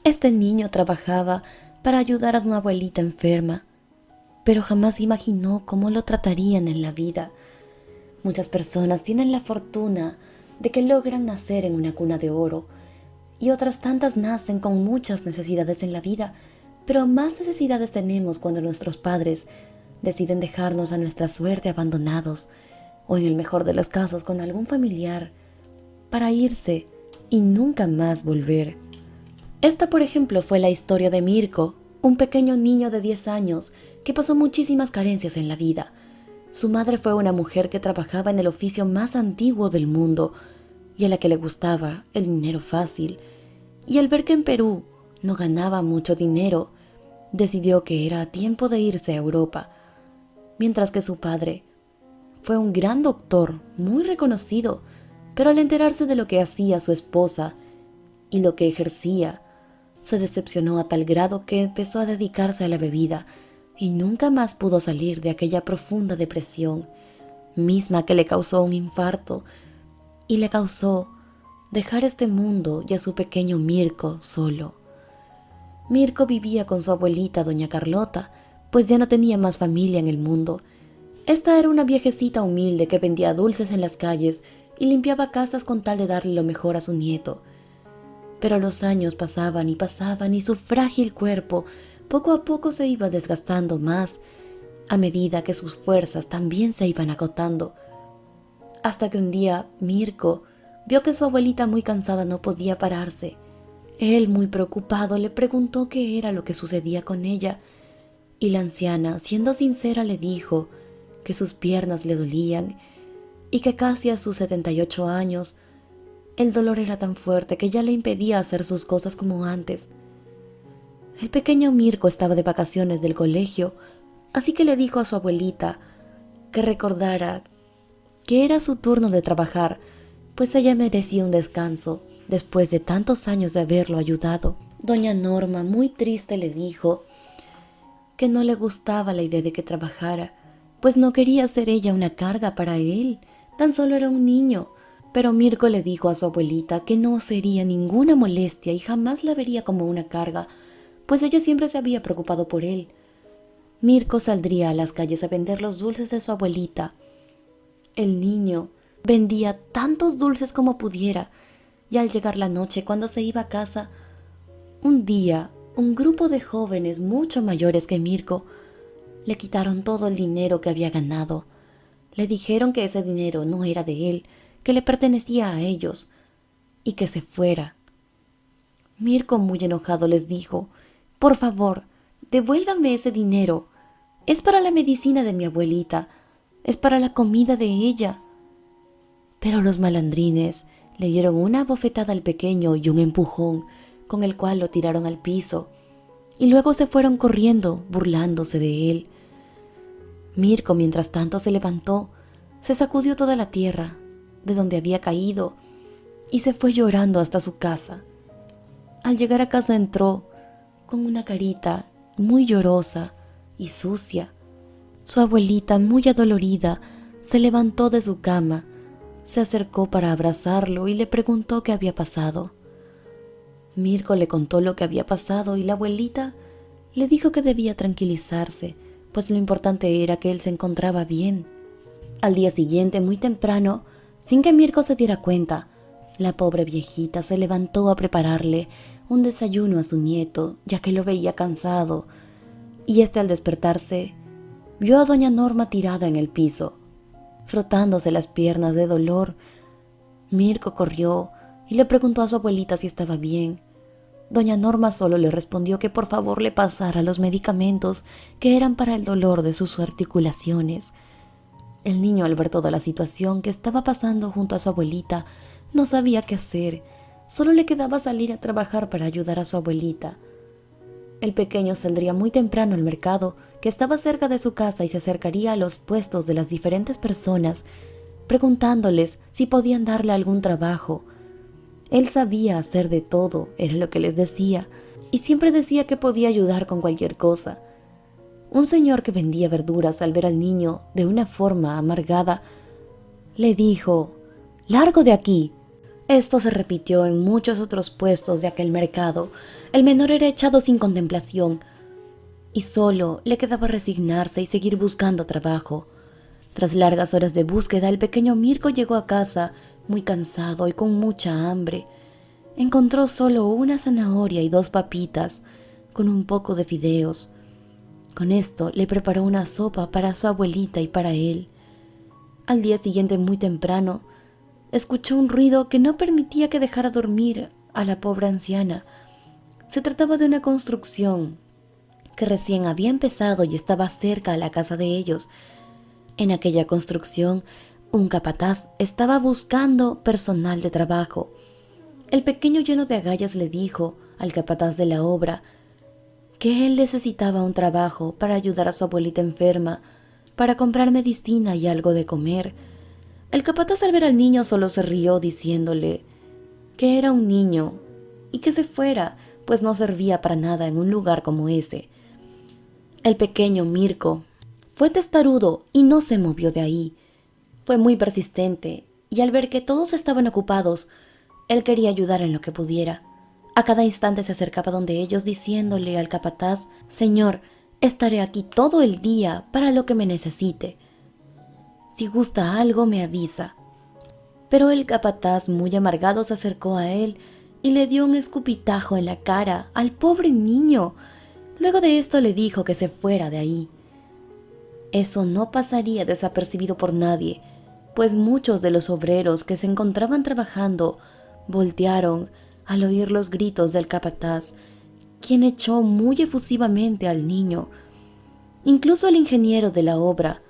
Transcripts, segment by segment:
Este niño trabajaba para ayudar a su abuelita enferma, pero jamás imaginó cómo lo tratarían en la vida. Muchas personas tienen la fortuna de que logran nacer en una cuna de oro, y otras tantas nacen con muchas necesidades en la vida, pero más necesidades tenemos cuando nuestros padres deciden dejarnos a nuestra suerte abandonados, o en el mejor de los casos con algún familiar, para irse y nunca más volver. Esta, por ejemplo, fue la historia de Mirko, un pequeño niño de 10 años que pasó muchísimas carencias en la vida. Su madre fue una mujer que trabajaba en el oficio más antiguo del mundo y a la que le gustaba el dinero fácil. Y al ver que en Perú no ganaba mucho dinero, decidió que era tiempo de irse a Europa, mientras que su padre fue un gran doctor muy reconocido, pero al enterarse de lo que hacía su esposa y lo que ejercía, se decepcionó a tal grado que empezó a dedicarse a la bebida y nunca más pudo salir de aquella profunda depresión, misma que le causó un infarto y le causó dejar este mundo y a su pequeño Mirko solo. Mirko vivía con su abuelita, doña Carlota, pues ya no tenía más familia en el mundo. Esta era una viejecita humilde que vendía dulces en las calles y limpiaba casas con tal de darle lo mejor a su nieto. Pero los años pasaban y su frágil cuerpo poco a poco se iba desgastando más, a medida que sus fuerzas también se iban agotando. Hasta que un día Mirko vio que su abuelita muy cansada no podía pararse. Él, muy preocupado, le preguntó qué era lo que sucedía con ella, y la anciana, siendo sincera, le dijo que sus piernas le dolían y que casi a sus 78 años el dolor era tan fuerte que ya le impedía hacer sus cosas como antes. El pequeño Mirko estaba de vacaciones del colegio, así que le dijo a su abuelita que recordara que era su turno de trabajar, pues ella merecía un descanso después de tantos años de haberlo ayudado. Doña Norma, muy triste, le dijo que no le gustaba la idea de que trabajara, pues no quería ser ella una carga para él, tan solo era un niño. Pero Mirko le dijo a su abuelita que no sería ninguna molestia y jamás la vería como una carga, pues ella siempre se había preocupado por él. Mirko saldría a las calles a vender los dulces de su abuelita. El niño vendía tantos dulces como pudiera, y al llegar la noche, cuando se iba a casa, un día un grupo de jóvenes mucho mayores que Mirko le quitaron todo el dinero que había ganado. Le dijeron que ese dinero no era de él, que le pertenecía a ellos, y que se fuera. Mirko, muy enojado, les dijo: «Por favor, devuélvanme ese dinero. Es para la medicina de mi abuelita, es para la comida de ella». Pero los malandrines le dieron una bofetada al pequeño y un empujón, con el cual lo tiraron al piso, y luego se fueron corriendo, burlándose de él. Mirko, mientras tanto, se levantó, se sacudió toda la tierra de donde había caído y se fue llorando hasta su casa. Al llegar a casa entró con una carita muy llorosa y sucia. Su abuelita, muy adolorida, se levantó de su cama, se acercó para abrazarlo y le preguntó qué había pasado. Mirko le contó lo que había pasado y la abuelita le dijo que debía tranquilizarse, pues lo importante era que él se encontraba bien. Al día siguiente, muy temprano, sin que Mirko se diera cuenta, la pobre viejita se levantó a prepararle un desayuno a su nieto, ya que lo veía cansado, y al despertarse, vio a doña Norma tirada en el piso, frotándose las piernas de dolor. Mirko corrió y le preguntó a su abuelita si estaba bien. Doña Norma solo le respondió que por favor le pasara los medicamentos que eran para el dolor de sus articulaciones. El niño, al ver toda la situación que estaba pasando junto a su abuelita, no sabía qué hacer. Solo le quedaba salir a trabajar para ayudar a su abuelita. El pequeño saldría muy temprano al mercado, que estaba cerca de su casa, y se acercaría a los puestos de las diferentes personas, preguntándoles si podían darle algún trabajo. Él sabía hacer de todo, era lo que les decía, y siempre decía que podía ayudar con cualquier cosa. Un señor que vendía verduras, al ver al niño de una forma amargada, le dijo: «¡Largo de aquí! Esto se repitió en muchos otros puestos de aquel mercado. El menor era echado sin contemplación y solo le quedaba resignarse y seguir buscando trabajo. Tras largas horas de búsqueda, el pequeño Mirko llegó a casa muy cansado y con mucha hambre. Encontró solo una zanahoria y 2 papitas con un poco de fideos. Con esto le preparó una sopa para su abuelita y para él. Al día siguiente, muy temprano, escuchó un ruido que no permitía que dejara dormir a la pobre anciana. Se trataba de una construcción que recién había empezado y estaba cerca a la casa de ellos. En aquella construcción, un capataz estaba buscando personal de trabajo. El pequeño, lleno de agallas, le dijo al capataz de la obra que él necesitaba un trabajo para ayudar a su abuelita enferma, para comprar medicina y algo de comer. El capataz, al ver al niño, solo se rió diciéndole que era un niño y que se fuera, pues no servía para nada en un lugar como ese. El pequeño Mirko fue testarudo y no se movió de ahí. Fue muy persistente y al ver que todos estaban ocupados, él quería ayudar en lo que pudiera. A cada instante se acercaba donde ellos diciéndole al capataz: «Señor, estaré aquí todo el día para lo que me necesite. Si gusta algo, me avisa». Pero el capataz, muy amargado, se acercó a él y le dio un escupitajo en la cara al pobre niño. Luego de esto le dijo que se fuera de ahí. Eso no pasaría desapercibido por nadie, pues muchos de los obreros que se encontraban trabajando voltearon al oír los gritos del capataz, quien echó muy efusivamente al niño. Incluso el ingeniero de la obra,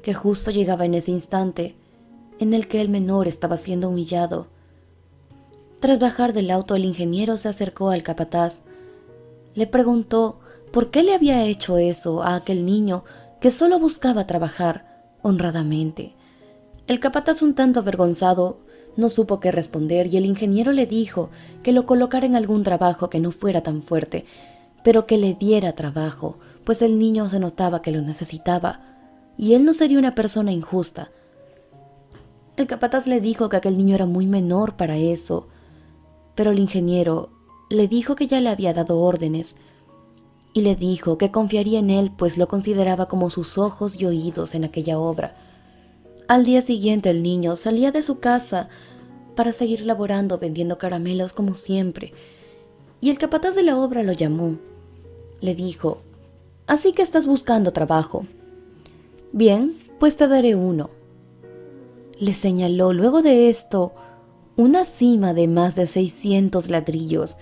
que justo llegaba en ese instante en el que el menor estaba siendo humillado. Tras bajar del auto, el ingeniero se acercó al capataz. Le preguntó por qué le había hecho eso a aquel niño que solo buscaba trabajar honradamente. El capataz, un tanto avergonzado, no supo qué responder y el ingeniero le dijo que lo colocara en algún trabajo que no fuera tan fuerte, pero que le diera trabajo, pues el niño se notaba que lo necesitaba y él no sería una persona injusta. El capataz le dijo que aquel niño era muy menor para eso, pero el ingeniero le dijo que ya le había dado órdenes y le dijo que confiaría en él, pues lo consideraba como sus ojos y oídos en aquella obra. Al día siguiente el niño salía de su casa para seguir laborando vendiendo caramelos como siempre, y el capataz de la obra lo llamó. Le dijo: «Así que estás buscando trabajo. Bien, pues te daré uno». Le señaló luego de esto una cima de más de 600 ladrillos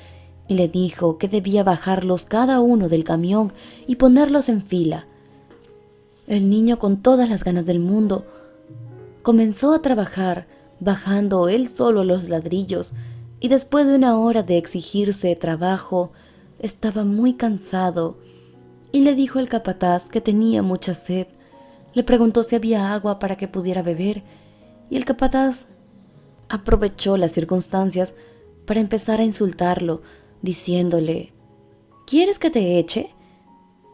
y le dijo que debía bajarlos cada uno del camión y ponerlos en fila. El niño, con todas las ganas del mundo, comenzó a trabajar bajando él solo los ladrillos y después de una hora de exigirse trabajo estaba muy cansado y le dijo al capataz que tenía mucha sed. Le preguntó si había agua para que pudiera beber y el capataz aprovechó las circunstancias para empezar a insultarlo, diciéndole: «¿Quieres que te eche?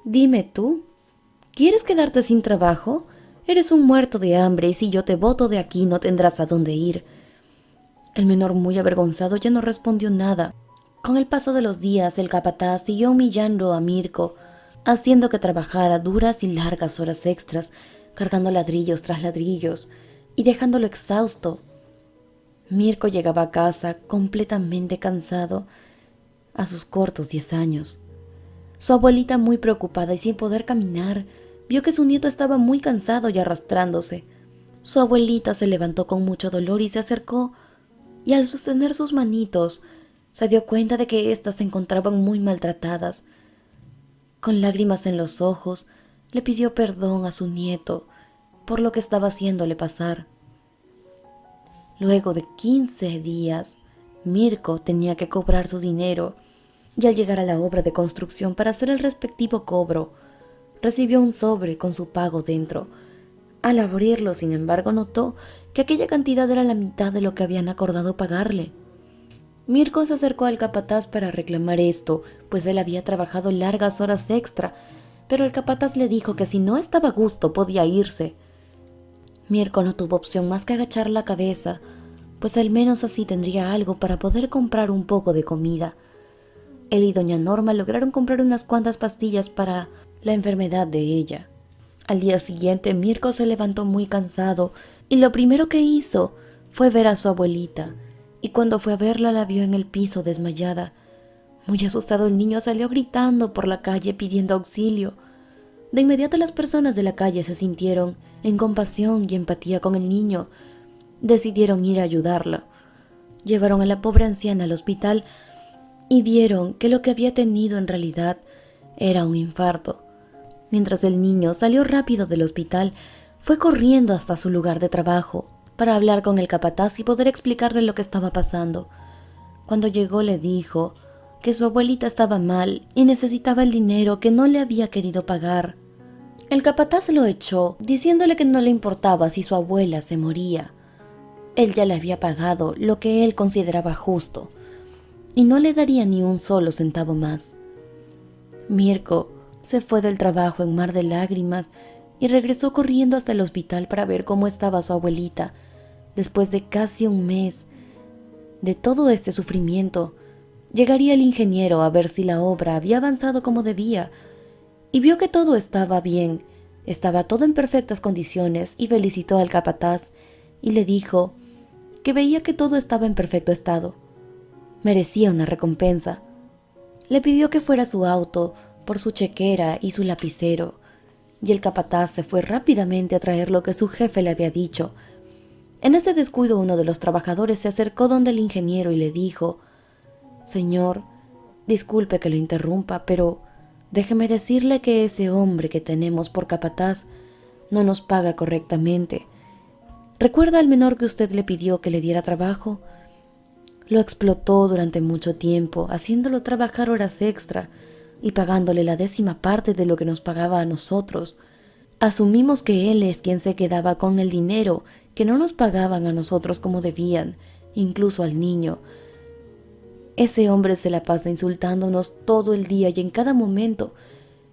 Dime tú, ¿quieres quedarte sin trabajo? Eres un muerto de hambre y si yo te boto de aquí no tendrás a dónde ir». El menor, muy avergonzado, ya no respondió nada. Con el paso de los días, el capataz siguió humillando a Mirko, haciendo que trabajara duras y largas horas extras, cargando ladrillos tras ladrillos y dejándolo exhausto. Mirko llegaba a casa completamente cansado a sus cortos 10 años. Su abuelita, muy preocupada y sin poder caminar, vio que su nieto estaba muy cansado y arrastrándose. Su abuelita se levantó con mucho dolor y se acercó, y al sostener sus manitos, se dio cuenta de que éstas se encontraban muy maltratadas. Con lágrimas en los ojos, le pidió perdón a su nieto por lo que estaba haciéndole pasar. Luego de 15 días, Mirko tenía que cobrar su dinero, y al llegar a la obra de construcción para hacer el respectivo cobro, recibió un sobre con su pago dentro. Al abrirlo, sin embargo, notó que aquella cantidad era la mitad de lo que habían acordado pagarle. Mirko se acercó al capataz para reclamar esto, pues él había trabajado largas horas extra, pero el capataz le dijo que si no estaba a gusto podía irse. Mirko no tuvo opción más que agachar la cabeza, pues al menos así tendría algo para poder comprar un poco de comida. Él y doña Norma lograron comprar unas cuantas pastillas para la enfermedad de ella. Al día siguiente, Mirko se levantó muy cansado y lo primero que hizo fue ver a su abuelita, y cuando fue a verla la vio en el piso desmayada. Muy asustado, el niño salió gritando por la calle pidiendo auxilio. De inmediato las personas de la calle se sintieron en compasión y empatía con el niño. Decidieron ir a ayudarla. Llevaron a la pobre anciana al hospital y vieron que lo que había tenido en realidad era un infarto. Mientras el niño salió rápido del hospital, fue corriendo hasta su lugar de trabajo para hablar con el capataz y poder explicarle lo que estaba pasando. Cuando llegó le dijo que su abuelita estaba mal y necesitaba el dinero que no le había querido pagar. El capataz lo echó, diciéndole que no le importaba si su abuela se moría. Él ya le había pagado lo que él consideraba justo y no le daría ni un solo centavo más. Mirko se fue del trabajo en mar de lágrimas y regresó corriendo hasta el hospital para ver cómo estaba su abuelita. Después de casi un mes de todo este sufrimiento, llegaría el ingeniero a ver si la obra había avanzado como debía, y vio que todo estaba bien, estaba todo en perfectas condiciones, y felicitó al capataz y le dijo que veía que todo estaba en perfecto estado. Merecía una recompensa. Le pidió que fuera a su auto por su chequera y su lapicero, y el capataz se fue rápidamente a traer lo que su jefe le había dicho. En ese descuido, uno de los trabajadores se acercó donde el ingeniero y le dijo: «Señor, disculpe que lo interrumpa, pero déjeme decirle que ese hombre que tenemos por capataz no nos paga correctamente. ¿Recuerda al menor que usted le pidió que le diera trabajo? Lo explotó durante mucho tiempo, haciéndolo trabajar horas extra y pagándole la 10ª parte de lo que nos pagaba a nosotros. Asumimos que él es quien se quedaba con el dinero que no nos pagaban a nosotros como debían, incluso al niño. Ese hombre se la pasa insultándonos todo el día y en cada momento,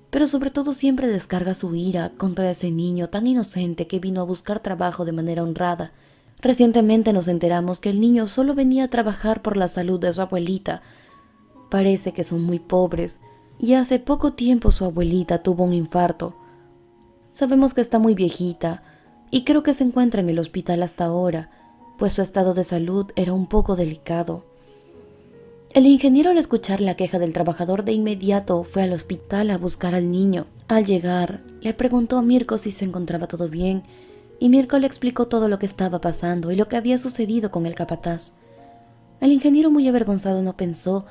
pero sobre todo siempre descarga su ira contra ese niño tan inocente que vino a buscar trabajo de manera honrada. Recientemente nos enteramos que el niño solo venía a trabajar por la salud de su abuelita. Parece que son muy pobres, y hace poco tiempo su abuelita tuvo un infarto. Sabemos que está muy viejita, y creo que se encuentra en el hospital hasta ahora, pues su estado de salud era un poco delicado». El ingeniero, al escuchar la queja del trabajador, de inmediato fue al hospital a buscar al niño. Al llegar, le preguntó a Mirko si se encontraba todo bien, y Mirko le explicó todo lo que estaba pasando y lo que había sucedido con el capataz. El ingeniero, muy avergonzado, no pensó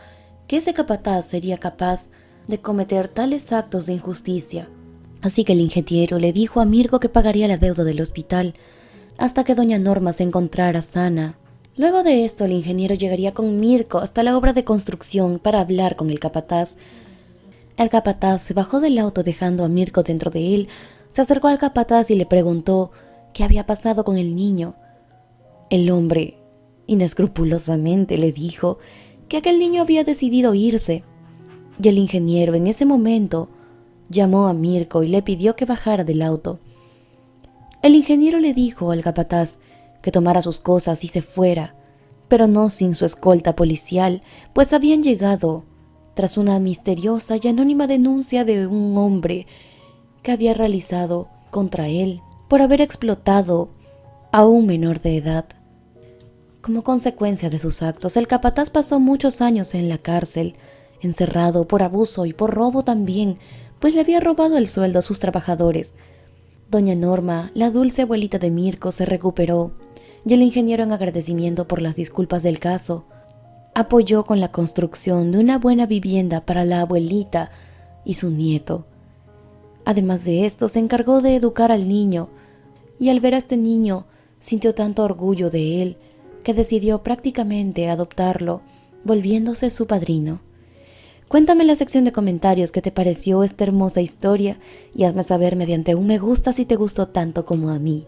que ese capataz sería capaz de cometer tales actos de injusticia. Así que el ingeniero le dijo a Mirko que pagaría la deuda del hospital hasta que doña Norma se encontrara sana. Luego de esto, el ingeniero llegaría con Mirko hasta la obra de construcción para hablar con el capataz. El capataz se bajó del auto dejando a Mirko dentro de él. Se acercó al capataz y le preguntó qué había pasado con el niño. El hombre inescrupulosamente le dijo que aquel niño había decidido irse, y el ingeniero en ese momento llamó a Mirko y le pidió que bajara del auto. El ingeniero le dijo al capataz que tomara sus cosas y se fuera, pero no sin su escolta policial, pues habían llegado tras una misteriosa y anónima denuncia de un hombre que había realizado contra él por haber explotado a un menor de edad. Como consecuencia de sus actos, el capataz pasó muchos años en la cárcel, encerrado por abuso y por robo también, pues le había robado el sueldo a sus trabajadores. Doña Norma, la dulce abuelita de Mirko, se recuperó, y el ingeniero, en agradecimiento por las disculpas del caso, apoyó con la construcción de una buena vivienda para la abuelita y su nieto. Además de esto, se encargó de educar al niño, y al ver a este niño sintió tanto orgullo de él que decidió prácticamente adoptarlo, volviéndose su padrino. Cuéntame en la sección de comentarios qué te pareció esta hermosa historia y hazme saber mediante un me gusta si te gustó tanto como a mí.